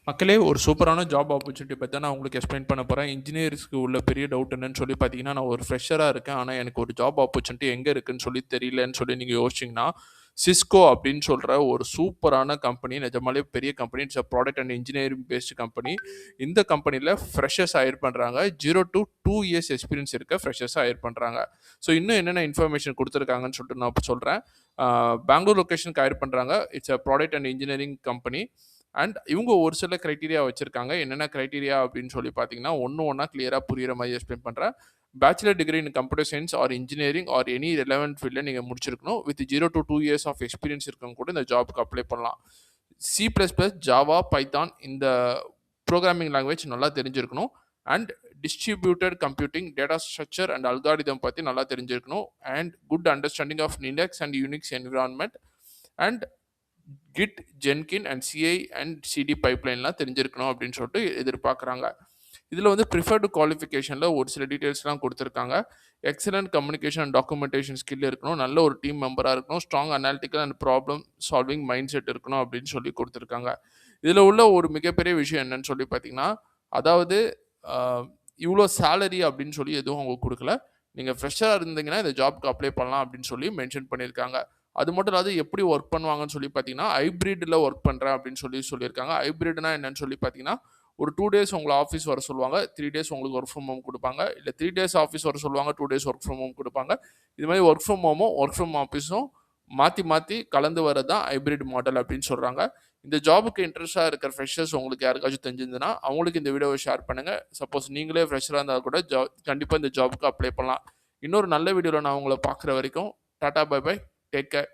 மக்களே ஒரு சூப்பரான ஜாப் ஆப்பர்ச்சுனிட்டி பற்றி நான் உங்களுக்கு எக்ஸ்பிளைன் பண்ண போகிறேன். இன்ஜினியர்ஸ்க்கு உள்ள பெரிய டவுட் என்னன்னு சொல்லி பார்த்தீங்கன்னா, நான் ஒரு ஃப்ரெஷராக இருக்கேன். ஆனால் எனக்கு ஒரு ஜாப் ஆப்பர்ச்சுனிட்டி எங்கே இருக்குன்னு சொல்லி தெரியலன்னு சொல்லி நீங்கள் யோசிச்சிங்கன்னா, சிஸ்கோ அப்படின்னு சொல்கிற ஒரு சூப்பரான கம்பெனி, நிஜமாலே பெரிய company. It's a product and engineering based company. இந்த கம்பெனியில் ஃப்ரெஷர்ஸ் ஹையர் பண்ணுறாங்க. 0 to 2 years எக்ஸ்பீரியன்ஸ் இருக்க ஃப்ரெஷர்ஸ் ஹையர் பண்ணுறாங்க. ஸோ இன்னும் என்னென்ன இன்ஃபர்மேஷன் கொடுத்துருக்காங்கன்னு சொல்லிட்டு நான் இப்போ சொல்கிறேன். பெங்களூர் லொக்கேஷனுக்கு ஹையர் பண்ணுறாங்க. It's a product and engineering company. And இவங்க ஒரு சில கிரைட்டீரியா வச்சுருக்காங்க. என்னென்ன கிரைட்டீரியா அப்படின்னு சொல்லி பார்த்தீங்கன்னா, ஒன்றா கிளியராக புரிகிற மாதிரி எக்ஸ்பிளைன் பண்ணுறேன். Bachelor degree in computer science or engineering or any relevant ஃபீல்டில் நீங்கள் முடிச்சிருக்கணும். With 0 to 2 years of experience இருக்கவங்க கூட இந்த ஜாபுக்கு அப்ளை பண்ணலாம். C++, ஜாவா, பைத்தான் இந்த ப்ரோக்ராமிங் லாங்குவேஜ் நல்லா தெரிஞ்சிருக்கணும். And distributed computing, data structure and algorithm பற்றி நல்லா தெரிஞ்சிருக்கணும். And good understanding of Linux and Unix environment and Git, Jenkins and CI and CD பைப்லைன்லாம் தெரிஞ்சிருக்கணும் அப்படின்னு சொல்லிட்டு எதிர்பார்க்குறாங்க. இதில் வந்து ப்ரிஃபர்டு குவாலிஃபிகேஷனில் ஒரு சில டீட்டெயில்ஸ்லாம் கொடுத்துருக்காங்க. Excellent communication and documentation skill இருக்கணும், நல்ல ஒரு டீம் மெம்பராக இருக்கணும், strong analytical and problem solving mind set இருக்கணும் அப்படின்னு சொல்லி கொடுத்துருக்காங்க. இதில் உள்ள ஒரு மிகப்பெரிய விஷயம் என்னன்னு சொல்லி பார்த்தீங்கன்னா, அதாவது இவ்வளோ சேலரி அப்படின்னு சொல்லி எதுவும் அவங்க கொடுக்கல. நீங்கள் ஃப்ரெஷ்ஷாக இருந்தீங்கன்னா இந்த ஜாப்க்கு அப்ளை பண்ணலாம் அப்படின்னு சொல்லி மென்ஷன் பண்ணியிருக்காங்க. அது மட்டும் இல்லாத எப்படி ஒர்க் பண்ணுவாங்கன்னு சொல்லி பார்த்தீங்கன்னா, ஹைப்ரிட்டில் ஒர்க் பண்ணுறேன் அப்படின்னு சொல்லியிருக்காங்க. ஹைப்ரிட்னா என்னன்னு சொல்லி பார்த்தீங்கன்னா, ஒரு 2 days உங்களை ஆஃபீஸ் வர சொல்லுவாங்க, 3 days உங்களுக்கு ஒர்க் ஃப்ரம் ஹோம் கொடுப்பாங்க. இல்லை 3 days ஆஃபீஸ் வர சொல்லுவாங்க, 2 days ஒர்க் ஃப்ரம் ஹோம் கொடுப்பாங்க. இது மாதிரி ஒர்க் ஃப்ரம் ஹோமும் ஒர்க் ஃப்ரம் ஆஃபீஸும் மாற்றி மாற்றி கலந்து வரது தான் ஹைப்ரிட் மாடல் அப்படின்னு சொல்கிறாங்க. இந்த ஜாபுக்கு இன்ட்ரெஸ்டாக இருக்கிற ஃப்ரெஷர்ஸ் உங்களுக்கு யாருக்காச்சும் தெரிஞ்சிருந்ததுன்னா அவங்களுக்கு இந்த வீடியோவை ஷேர் பண்ணுங்கள். சப்போஸ் நீங்களே ஃப்ரெஷராக இருந்தால் கூட கண்டிப்பாக இந்த ஜாபுக்கு அப்ளை பண்ணலாம். இன்னொரு நல்ல வீடியோவில் நான் உங்களை பார்க்குற வரைக்கும் tata, bye bye, take care.